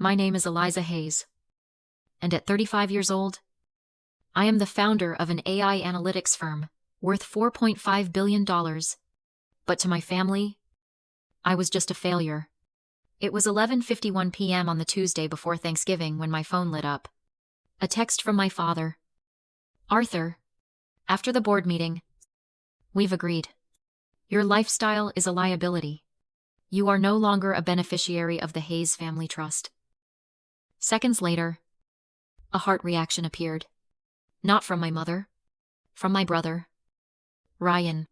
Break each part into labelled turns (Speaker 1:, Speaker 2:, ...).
Speaker 1: My name is Eliza Hayes, and at 35 years old, I am the founder of an AI analytics firm worth $4.5 billion. But to my family, I was just a failure. It was 11:51 p.m. on the Tuesday before Thanksgiving when my phone lit up. A text from my father. Arthur, after the board meeting, we've agreed. Your lifestyle is a liability. You are no longer a beneficiary of the Hayes Family Trust. Seconds later, a heart reaction appeared. Not from my mother, from my brother, Ryan.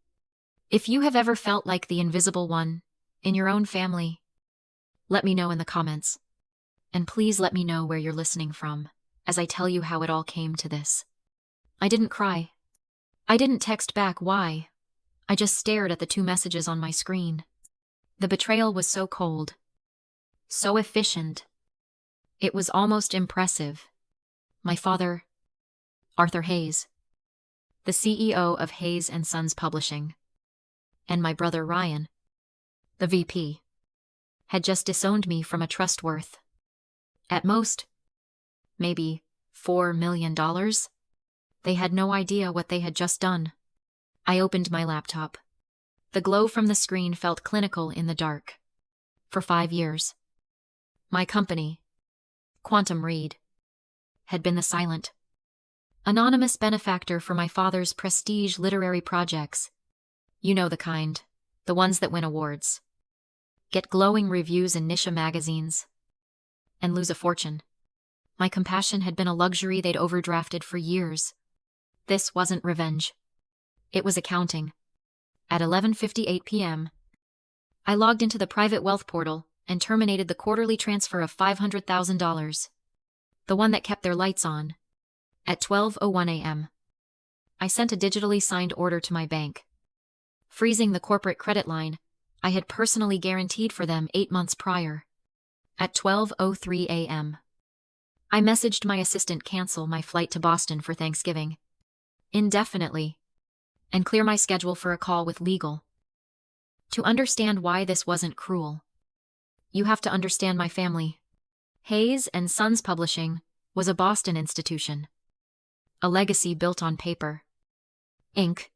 Speaker 1: If you have ever felt like the invisible one in your own family, let me know in the comments. And please let me know where you're listening from, as I tell you how it all came to this. I didn't cry. I didn't text back why. I just stared at the two messages on my screen. The betrayal was so cold, so efficient. It was almost impressive. My father, Arthur Hayes, the CEO of Hayes & Sons Publishing, and my brother Ryan, the VP, had just disowned me from a trust worth, at most, maybe $4 million. They had no idea what they had just done. I opened my laptop. The glow from the screen felt clinical in the dark. For 5 years, my company, Quantum Read, had been the silent, anonymous benefactor for my father's prestige literary projects. You know the kind, the ones that win awards, get glowing reviews in niche magazines, and lose a fortune. My compassion had been a luxury they'd overdrafted for years. This wasn't revenge. It was accounting. At 11:58 p.m., I logged into the private wealth portal and terminated the quarterly transfer of $500,000, the one that kept their lights on. At 12:01 a.m., I sent a digitally signed order to my bank, freezing the corporate credit line I had personally guaranteed for them 8 months prior. At 12:03 a.m., I messaged my assistant cancel my flight to Boston for Thanksgiving indefinitely and clear my schedule for a call with legal. To understand why this wasn't cruel, you have to understand my family. Hayes & Sons Publishing was a Boston institution, a legacy built on paper, ink,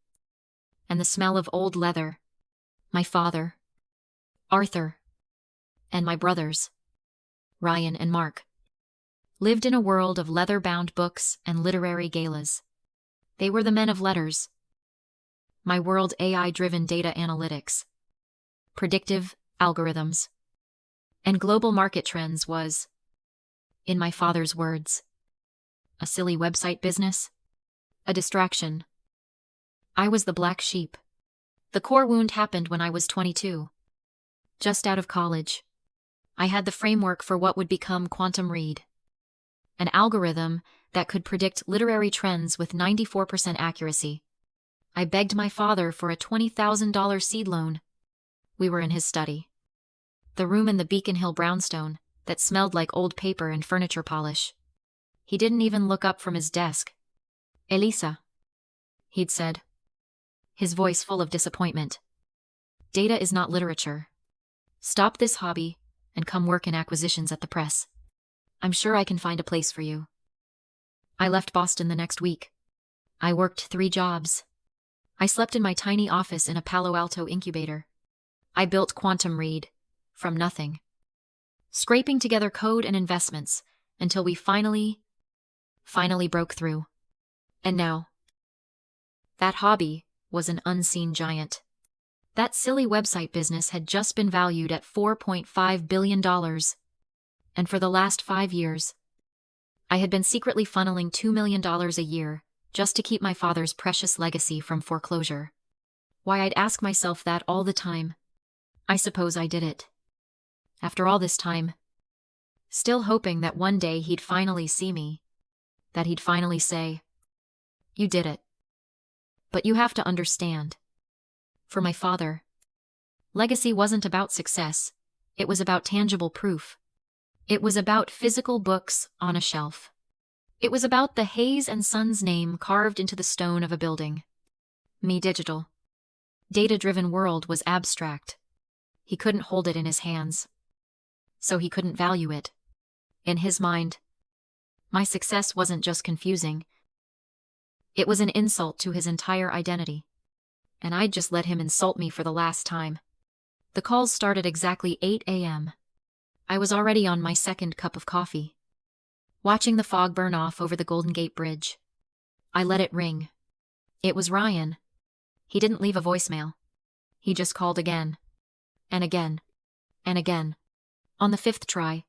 Speaker 1: and the smell of old leather. My father, Arthur, and my brothers, Ryan and Mark, lived in a world of leather-bound books and literary galas. They were the men of letters. My world AI-driven data analytics, predictive algorithms, and global market trends was, in my father's words, a silly website business, a distraction. I was the black sheep. The core wound happened when I was 22. Just out of college, I had the framework for what would become Quantum Read, an algorithm that could predict literary trends with 94% accuracy. I begged my father for a $20,000 seed loan. We were in his study, the room in the Beacon Hill brownstone that smelled like old paper and furniture polish. He didn't even look up from his desk. "Eliza," he'd said, his voice full of disappointment. "Data is not literature. Stop this hobby and come work in acquisitions at the press. I'm sure I can find a place for you." I left Boston the next week. I worked 3 jobs. I slept in my tiny office in a Palo Alto incubator. I built Quantum Read from nothing, scraping together code and investments until we finally broke through. And now, that hobby was an unseen giant. That silly website business had just been valued at $4.5 billion. And for the last 5 years, I had been secretly funneling $2 million a year just to keep my father's precious legacy from foreclosure. Why, I'd ask myself that all the time. I suppose I did it. After all this time, still hoping that one day he'd finally see me, that he'd finally say, "You did it." But you have to understand, for my father, legacy wasn't about success. It was about tangible proof. It was about physical books on a shelf. It was about the Hayes & Sons name carved into the stone of a building. Me digital, data-driven world was abstract. He couldn't hold it in his hands, so he couldn't value it. In his mind, my success wasn't just confusing. It was an insult to his entire identity. And I'd just let him insult me for the last time. The calls started exactly 8 a.m. I was already on my second cup of coffee, watching the fog burn off over the Golden Gate Bridge. I let it ring. It was Ryan. He didn't leave a voicemail. He just called again. And again. And again. On the fifth try,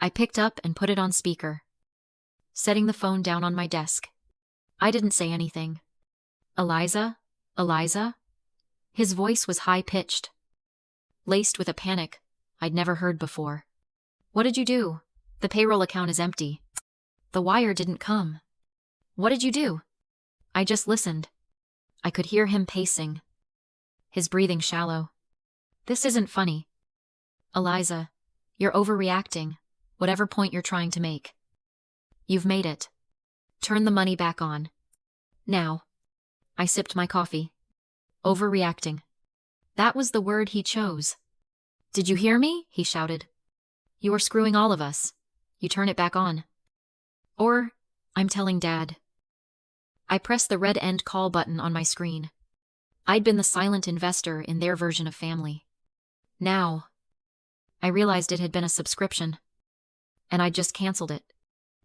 Speaker 1: I picked up and put it on speaker, setting the phone down on my desk. I didn't say anything. Eliza? Eliza? His voice was high-pitched, laced with a panic I'd never heard before. What did you do? The payroll account is empty. The wire didn't come. What did you do? I just listened. I could hear him pacing, his breathing shallow. This isn't funny. Eliza, you're overreacting, whatever point you're trying to make. You've made it. Turn the money back on. Now. I sipped my coffee. Overreacting. That was the word he chose. Did you hear me? He shouted. You are screwing all of us. You turn it back on. Or, I'm telling Dad. I pressed the red end call button on my screen. I'd been the silent investor in their version of family. Now, I realized it had been a subscription, and I'd just canceled it.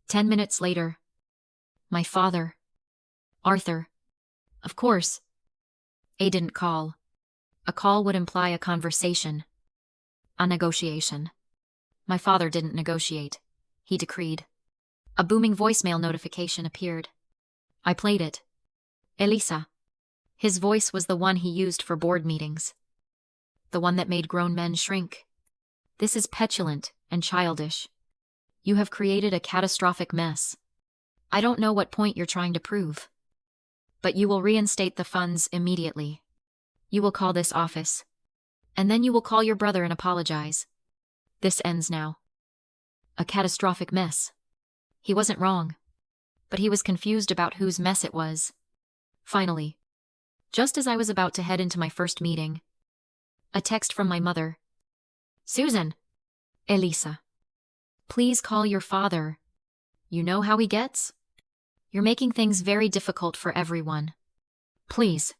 Speaker 1: 10 minutes later, my father, Arthur. Of course. A didn't call. A call would imply a conversation, a negotiation. My father didn't negotiate. He decreed. A booming voicemail notification appeared. I played it. Eliza. His voice was the one he used for board meetings. The one that made grown men shrink. This is petulant and childish. You have created a catastrophic mess. I don't know what point you're trying to prove. But you will reinstate the funds immediately. You will call this office. And then you will call your brother and apologize. This ends now. A catastrophic mess. He wasn't wrong. But he was confused about whose mess it was. Finally, just as I was about to head into my first meeting, a text from my mother. Susan. Eliza. Please call your father. You know how he gets? You're making things very difficult for everyone. Please.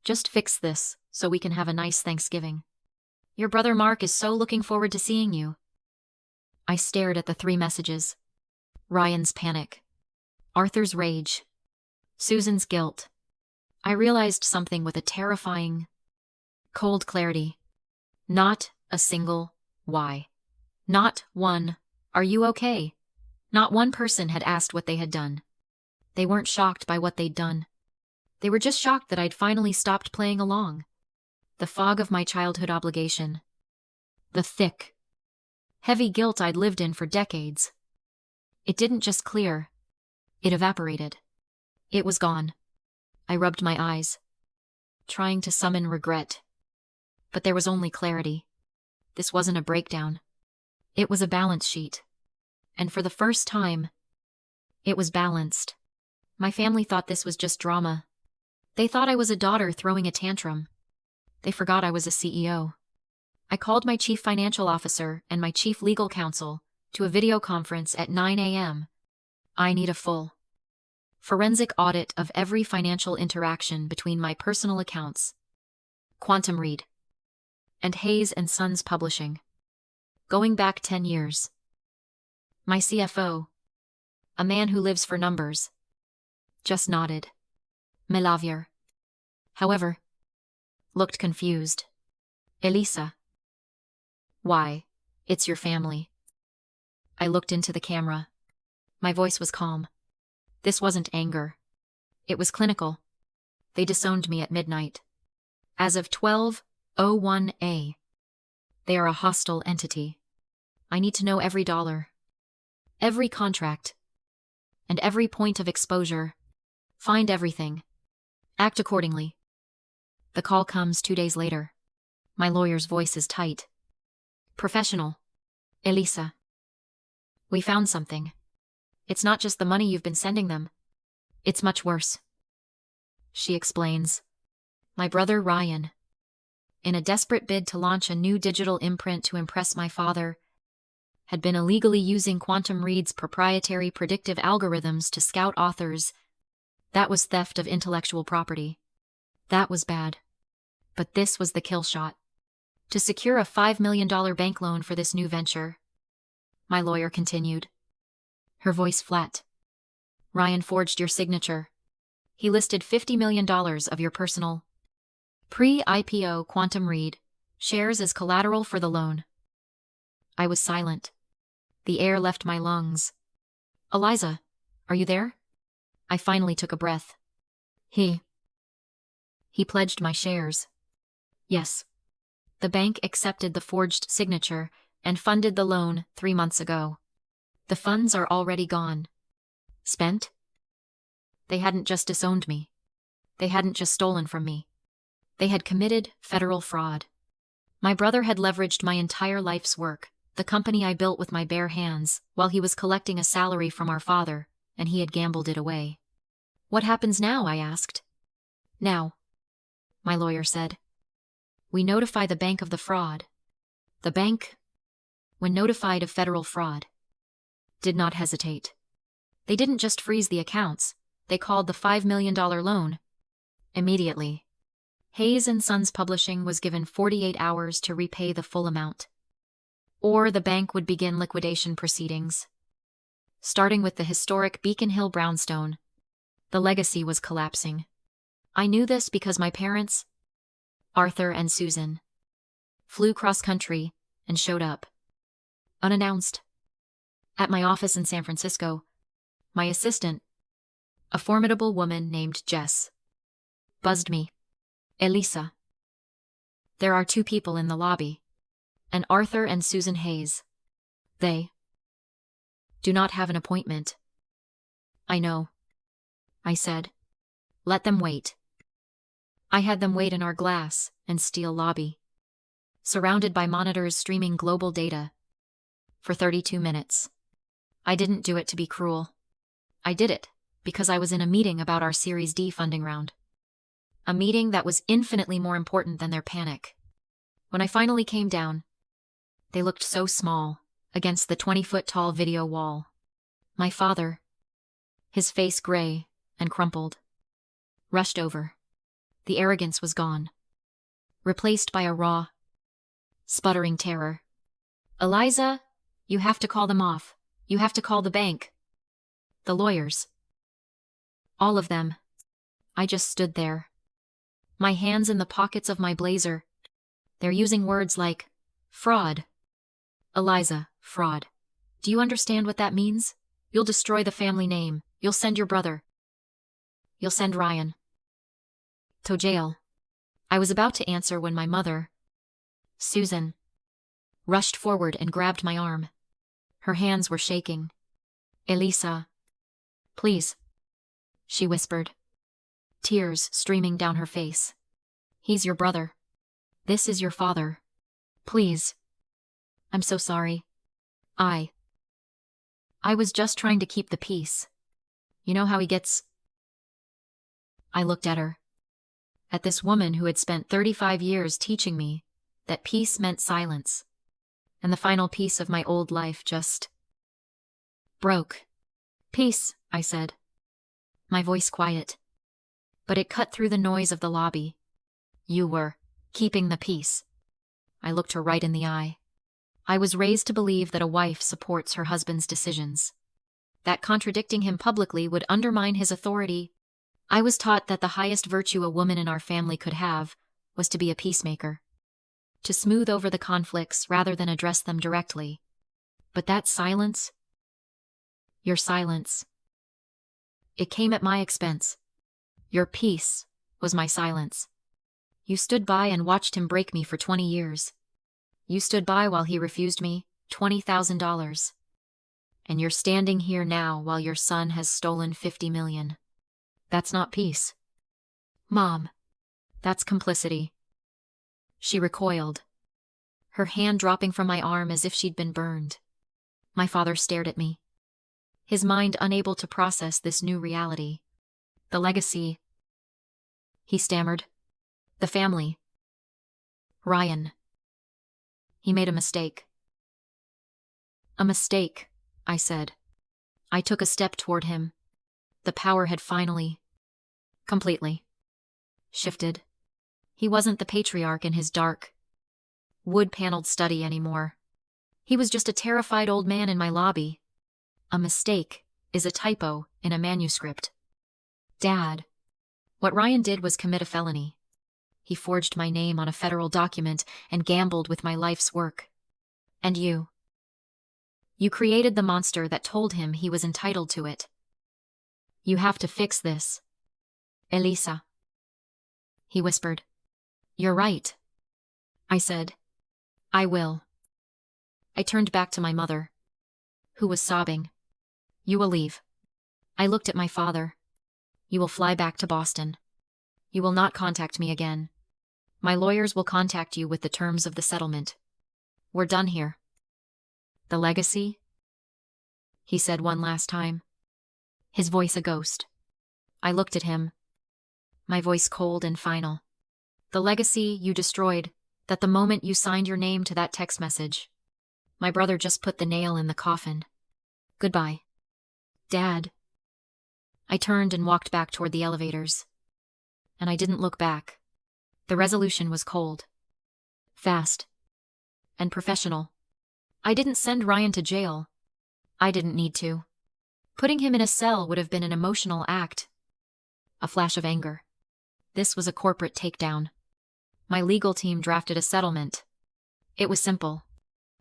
Speaker 1: Just fix this so we can have a nice Thanksgiving. Your brother Mark is so looking forward to seeing you. I stared at the 3 messages. Ryan's panic. Arthur's rage. Susan's guilt. I realized something with a terrifying, cold clarity. Not a single why. Not one, are you okay? Not one person had asked what they had done. They weren't shocked by what they'd done. They were just shocked that I'd finally stopped playing along. The fog of my childhood obligation. The thick, heavy guilt I'd lived in for decades. It didn't just clear. It evaporated. It was gone. I rubbed my eyes, trying to summon regret. But there was only clarity. This wasn't a breakdown. It was a balance sheet. And for the first time, it was balanced. My family thought this was just drama. They thought I was a daughter throwing a tantrum. They forgot I was a CEO. I called my chief financial officer and my chief legal counsel to a video conference at 9 a.m. I need a full, forensic audit of every financial interaction between my personal accounts, Quantum Read, and Hayes and Sons Publishing, going back 10 years. My CFO, a man who lives for numbers, just nodded. Melavier, however, looked confused. Eliza. Why, it's your family. I looked into the camera. My voice was calm. This wasn't anger. It was clinical. They disowned me at midnight. As of 12:01 a. They are a hostile entity. I need to know every dollar, every contract, and every point of exposure. Find everything. Act accordingly. The call comes 2 days later. My lawyer's voice is tight. Professional. Eliza. We found something. It's not just the money you've been sending them. It's much worse. She explains. My brother Ryan, in a desperate bid to launch a new digital imprint to impress my father, had been illegally using Quantum Read's proprietary predictive algorithms to scout authors. That was theft of intellectual property. That was bad. But this was the kill shot. To secure a $5 million bank loan for this new venture, my lawyer continued, her voice flat. Ryan forged your signature. He listed $50 million of your personal pre-IPO Quantum Read shares as collateral for the loan. I was silent. The air left my lungs. Eliza, are you there? I finally took a breath. He pledged my shares. Yes. The bank accepted the forged signature and funded the loan 3 months ago. The funds are already gone. Spent? They hadn't just disowned me. They hadn't just stolen from me. They had committed federal fraud. My brother had leveraged my entire life's work, the company I built with my bare hands, while he was collecting a salary from our father, and he had gambled it away. What happens now? I asked. Now, my lawyer said. We notify the bank of the fraud. The bank, when notified of federal fraud, did not hesitate. They didn't just freeze the accounts, they called the $5 million loan. Immediately. Hayes & Sons Publishing was given 48 hours to repay the full amount. Or the bank would begin liquidation proceedings. Starting with the historic Beacon Hill brownstone, the legacy was collapsing. I knew this because my parents, Arthur and Susan, flew cross-country and showed up, unannounced, at my office in San Francisco. My assistant, a formidable woman named Jess, buzzed me. Eliza. There are 2 people in the lobby, and Arthur and Susan Hayes. They do not have an appointment. I know, I said. Let them wait. I had them wait in our glass and steel lobby, surrounded by monitors streaming global data, for 32 minutes. I didn't do it to be cruel. I did it because I was in a meeting about our Series D funding round. A meeting that was infinitely more important than their panic. When I finally came down, they looked so small against the 20-foot-tall video wall. My father, his face gray and crumpled, rushed over. The arrogance was gone, replaced by a raw, sputtering terror. Eliza, you have to call them off. You have to call the bank. The lawyers. All of them. I just stood there, my hands in the pockets of my blazer. They're using words like fraud. Eliza, fraud. Do you understand what that means? You'll destroy the family name. You'll send your brother. You'll send Ryan to jail. I was about to answer when my mother, Susan, rushed forward and grabbed my arm. Her hands were shaking. Eliza, please, she whispered, tears streaming down her face. He's your brother. This is your father. Please. I'm so sorry. I was just trying to keep the peace. You know how he gets. I looked at her. At this woman who had spent 35 years teaching me that peace meant silence. And the final piece of my old life just broke. Peace, I said. My voice quiet. But it cut through the noise of the lobby. You were keeping the peace. I looked her right in the eye. I was raised to believe that a wife supports her husband's decisions, that contradicting him publicly would undermine his authority. I was taught that the highest virtue a woman in our family could have was to be a peacemaker, to smooth over the conflicts rather than address them directly. But that silence, your silence, it came at my expense. Your peace was my silence. You stood by and watched him break me for 20 years. You stood by while he refused me $20,000. And you're standing here now while your son has stolen $50 million. That's not peace. Mom, that's complicity. She recoiled, her hand dropping from my arm as if she'd been burned. My father stared at me, his mind unable to process this new reality. The legacy, he stammered. The family. Ryan. He made a mistake. A mistake, I said. I took a step toward him. The power had finally, completely, shifted. He wasn't the patriarch in his dark, wood-paneled study anymore. He was just a terrified old man in my lobby. A mistake is a typo in a manuscript. Dad, what Ryan did was commit a felony. He forged my name on a federal document and gambled with my life's work. And you created the monster that told him he was entitled to it. You have to fix this, Eliza. He whispered. You're right, I said. I will. I turned back to my mother, who was sobbing. You will leave. I looked at my father. You will fly back to Boston. You will not contact me again. My lawyers will contact you with the terms of the settlement. We're done here. The legacy? He said one last time, his voice a ghost. I looked at him, my voice cold and final. The legacy you destroyed, that the moment you signed your name to that text message. My brother just put the nail in the coffin. Goodbye, Dad. I turned and walked back toward the elevators. And I didn't look back. The resolution was cold, fast, and professional. I didn't send Ryan to jail. I didn't need to. Putting him in a cell would have been an emotional act. A flash of anger. This was a corporate takedown. My legal team drafted a settlement. It was simple.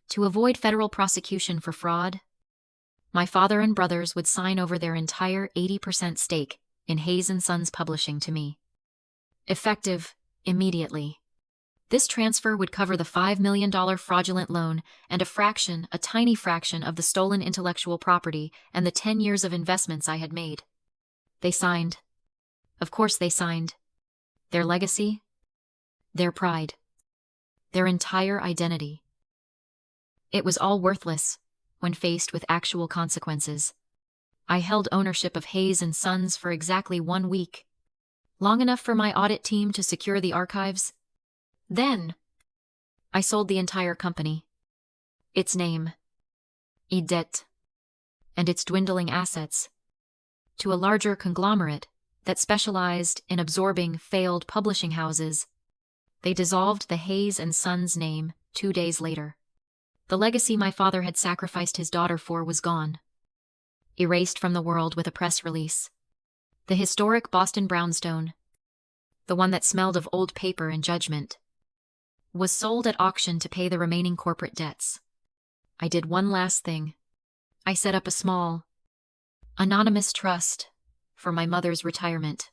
Speaker 1: To avoid federal prosecution for fraud, my father and brothers would sign over their entire 80% stake in Hayes & Sons Publishing to me. Effective immediately. This transfer would cover the $5 million fraudulent loan and a tiny fraction of the stolen intellectual property and the 10 years of investments I had made. They signed. Of course they signed. Their legacy, their pride, their entire identity. It was all worthless when faced with actual consequences. I held ownership of Hayes & Sons for exactly 1 week, long enough for my audit team to secure the archives. Then, I sold the entire company, its name, debt, and its dwindling assets, to a larger conglomerate that specialized in absorbing failed publishing houses. They dissolved the Hayes & Sons name 2 days later. The legacy my father had sacrificed his daughter for was gone, erased from the world with a press release. The historic Boston brownstone, the one that smelled of old paper and judgment, was sold at auction to pay the remaining corporate debts. I did one last thing. I set up a small, anonymous trust for my mother's retirement.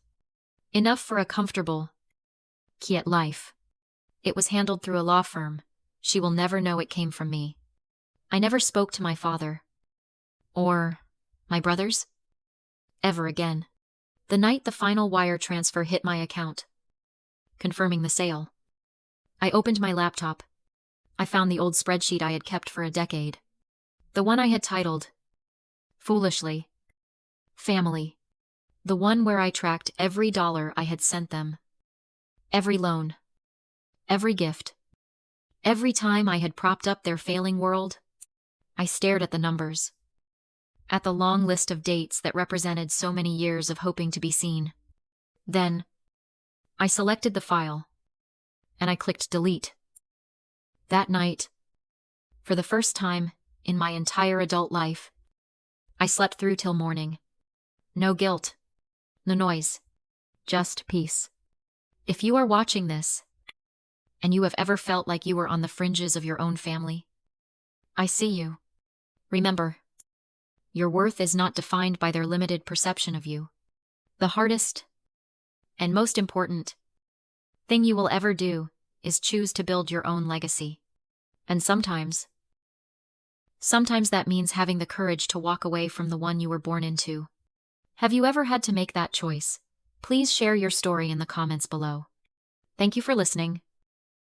Speaker 1: Enough for a comfortable, quiet life. It was handled through a law firm. She will never know it came from me. I never spoke to my father, or my brothers, ever again. The night the final wire transfer hit my account, confirming the sale, I opened my laptop. I found the old spreadsheet I had kept for a decade. The one I had titled, foolishly, Family. The one where I tracked every dollar I had sent them. Every loan. Every gift. Every time I had propped up their failing world. I stared at the numbers. At the long list of dates that represented so many years of hoping to be seen. Then, I selected the file, and I clicked delete. That night, for the first time in my entire adult life, I slept through till morning. No guilt, no noise, just peace. If you are watching this, and you have ever felt like you were on the fringes of your own family, I see you. Remember, your worth is not defined by their limited perception of you. The hardest, and most important, thing you will ever do is choose to build your own legacy. And sometimes that means having the courage to walk away from the one you were born into. Have you ever had to make that choice? Please share your story in the comments below. Thank you for listening.